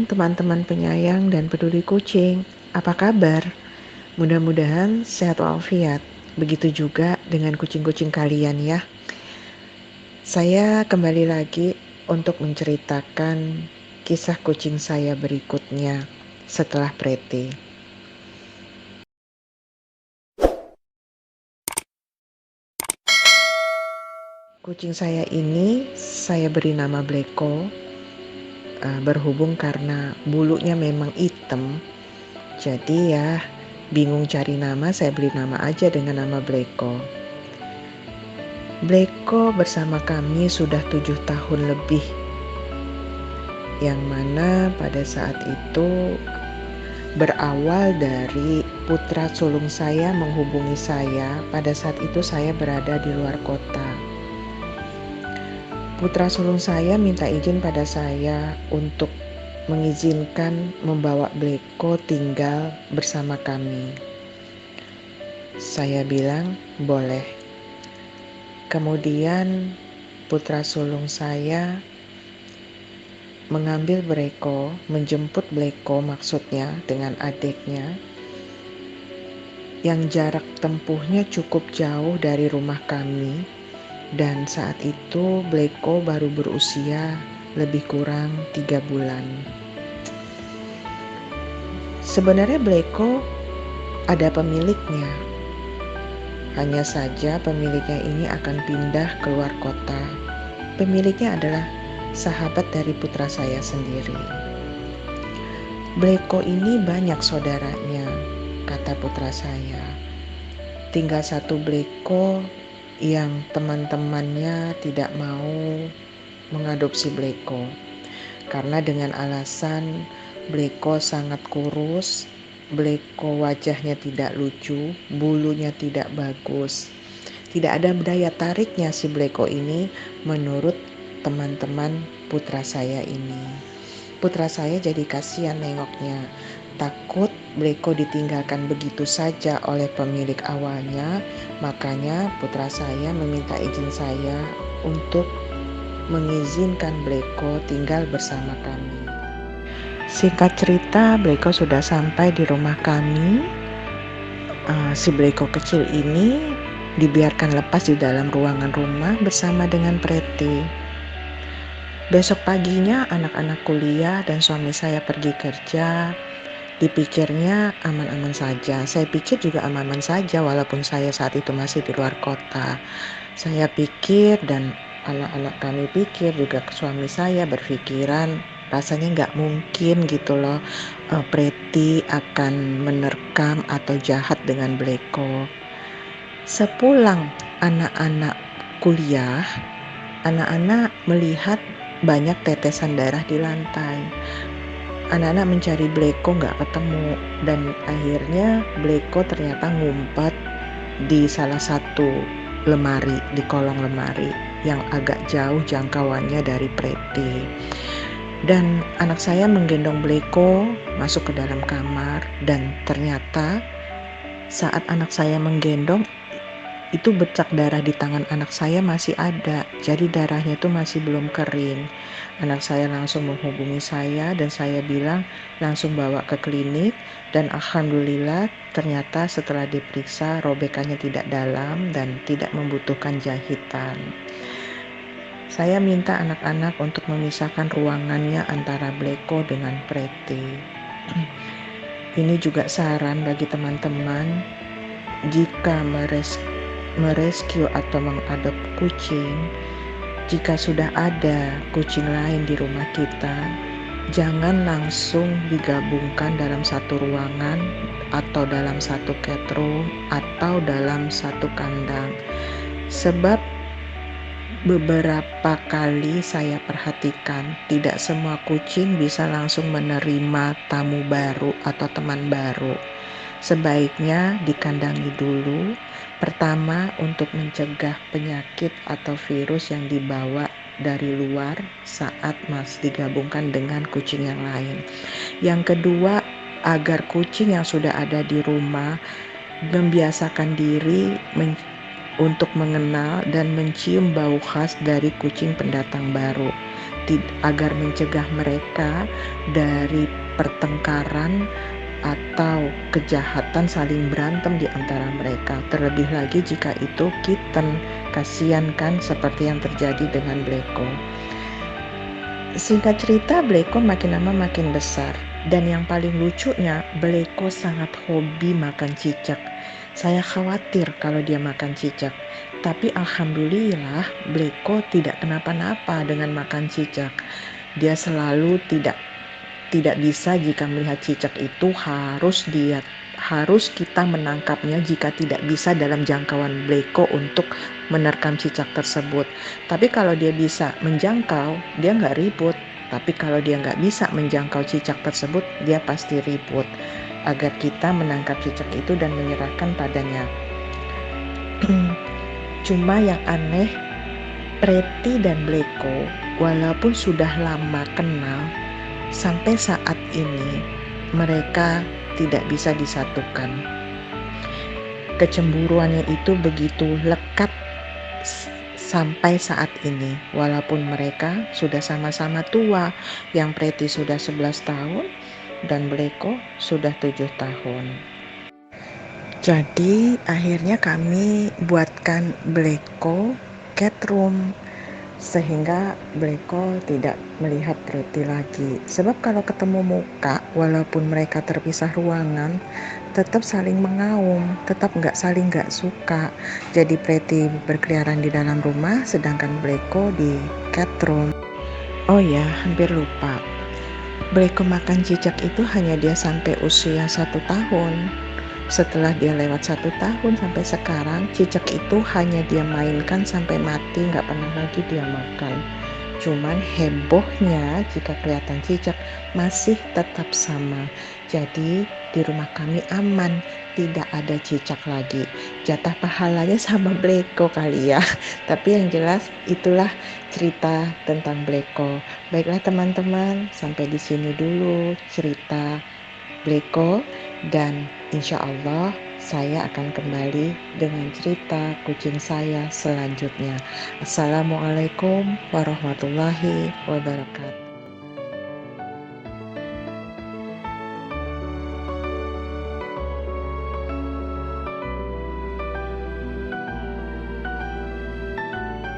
teman-teman penyayang dan peduli kucing. Apa kabar? Mudah-mudahan sehat walafiat. Begitu juga dengan kucing-kucing kalian ya. Saya kembali lagi untuk menceritakan kisah kucing saya berikutnya setelah Preti. Kucing saya ini saya beri nama Bleko, berhubung karena bulunya memang hitam. Jadi ya bingung cari nama, saya beri nama aja dengan nama Bleko. Bleko bersama kami sudah 7 tahun lebih, yang mana pada saat itu berawal dari putra sulung saya menghubungi saya. Pada saat itu saya berada di luar kota. Putra sulung saya minta izin pada saya untuk mengizinkan membawa Bleko tinggal bersama kami. Saya bilang boleh. Kemudian putra sulung saya mengambil Bleko, menjemput Bleko maksudnya dengan adiknya, yang jarak tempuhnya cukup jauh dari rumah kami. Dan saat itu Bleko baru berusia lebih kurang 3 bulan. Sebenarnya Bleko ada pemiliknya. Hanya saja pemiliknya ini akan pindah keluar kota. Pemiliknya adalah sahabat dari putra saya sendiri. Bleko ini banyak saudaranya, kata putra saya. Tinggal satu Bleko yang teman-temannya tidak mau mengadopsi Bleko karena dengan alasan Bleko sangat kurus, Bleko wajahnya tidak lucu, bulunya tidak bagus, tidak ada daya tariknya si Bleko ini menurut teman-teman putra saya ini. Putra saya jadi kasihan nengoknya, takut Bleko ditinggalkan begitu saja oleh pemilik awalnya. Makanya putra saya meminta izin saya untuk mengizinkan Bleko tinggal bersama kami. Singkat cerita, Bleko sudah sampai di rumah kami. Si Bleko kecil ini dibiarkan lepas di dalam ruangan rumah bersama dengan Preti. Besok paginya anak-anak kuliah dan suami saya pergi kerja. Dipikirnya aman-aman saja. Saya pikir juga aman-aman saja walaupun saya saat itu masih di luar kota. Saya pikir dan anak-anak kami pikir, juga suami saya berpikiran rasanya nggak mungkin gitu loh Preti akan menerkam atau jahat dengan Bleko. Sepulang anak-anak kuliah, anak-anak melihat banyak tetesan darah di lantai. Anak-anak mencari Bleko nggak ketemu, dan akhirnya Bleko ternyata ngumpet di salah satu lemari, di kolong lemari yang agak jauh jangkauannya dari Preti. Dan anak saya menggendong Bleko masuk ke dalam kamar, dan ternyata saat anak saya menggendong itu bercak darah di tangan anak saya masih ada, jadi darahnya itu masih belum kering. Anak saya langsung menghubungi saya dan saya bilang langsung bawa ke klinik, dan alhamdulillah ternyata setelah diperiksa robekannya tidak dalam dan tidak membutuhkan jahitan. Saya minta anak-anak untuk memisahkan ruangannya antara Bleko dengan Preti. Ini juga saran bagi teman-teman, jika merescue atau mengadop kucing, jika sudah ada kucing lain di rumah kita, jangan langsung digabungkan dalam satu ruangan atau dalam satu cat room atau dalam satu kandang. Sebab beberapa kali saya perhatikan tidak semua kucing bisa langsung menerima tamu baru atau teman baru. Sebaiknya dikandangi dulu. Pertama, untuk mencegah penyakit atau virus yang dibawa dari luar saat digabungkan dengan kucing yang lain. Yang kedua, agar kucing yang sudah ada di rumah membiasakan diri untuk mengenal dan mencium bau khas dari kucing pendatang baru. agar mencegah mereka dari pertengkaran atau kejahatan saling berantem di antara mereka. Terlebih lagi jika itu kitten, kasihan kan seperti yang terjadi dengan Bleko. Singkat cerita, Bleko makin lama makin besar. Dan yang paling lucunya, Bleko sangat hobi makan cicak. Saya khawatir kalau dia makan cicak. Tapi alhamdulillah, Bleko tidak kenapa-napa dengan makan cicak. Dia selalu tidak bisa jika melihat cicak itu harus kita menangkapnya jika tidak bisa dalam jangkauan Bleko untuk menerkam cicak tersebut. Tapi kalau dia bisa menjangkau, dia nggak ribut. Tapi kalau dia nggak bisa menjangkau cicak tersebut, dia pasti ribut agar kita menangkap cicak itu dan menyerahkan padanya. Cuma yang aneh, Preti dan Bleko walaupun sudah lama kenal, sampai saat ini mereka tidak bisa disatukan. Kecemburuannya itu begitu lekat sampai saat ini, walaupun mereka sudah sama-sama tua. Yang Preti sudah 11 tahun dan Bleko sudah 7 tahun. Jadi akhirnya kami buatkan Bleko cat room, sehingga Bleko tidak melihat Preti lagi. Sebab kalau ketemu muka, walaupun mereka terpisah ruangan, tetap saling mengaum, tetap saling nggak suka. Jadi Preti berkeliaran di dalam rumah, sedangkan Bleko di cat room. Oh ya, hampir lupa. Bleko makan cicak itu hanya dia sampai usia 1 tahun. Setelah dia lewat 1 tahun sampai sekarang, cicak itu hanya dia mainkan sampai mati, nggak pernah lagi dia makan. Cuman hebohnya jika kelihatan cicak masih tetap sama. Jadi di rumah kami aman, tidak ada cicak lagi. Jatah pahalanya sama Bleko kali ya. Tapi yang jelas itulah cerita tentang Bleko. Baiklah teman-teman, sampai di sini dulu cerita Bleko, dan insya Allah saya akan kembali dengan cerita kucing saya selanjutnya. Assalamualaikum warahmatullahi wabarakatuh.